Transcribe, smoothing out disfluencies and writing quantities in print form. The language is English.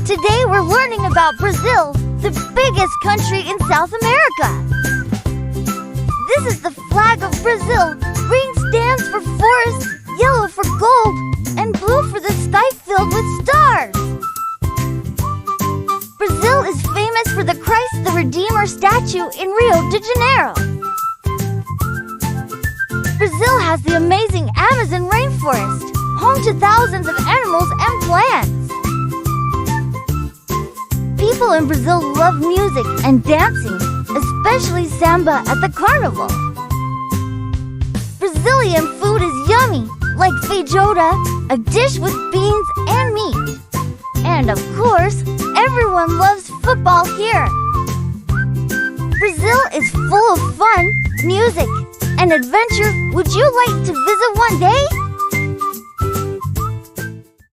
Today we're learning about Brazil, the biggest country in South America. This is the flag of Brazil. Green stands for forest, yellow for gold, and blue for the sky filled with stars. Brazil is famous for the Christ the Redeemer statue in Rio de Janeiro. Brazil has the amazing Amazon rainforest, home to thousands of animals and plants. People in Brazil love music and dancing, especially samba at the carnival. Brazilian food is yummy, like feijoada, a dish with beans and meat. And of course, everyone loves football here. Brazil is full of fun, music, and adventure. Would you like to visit one day?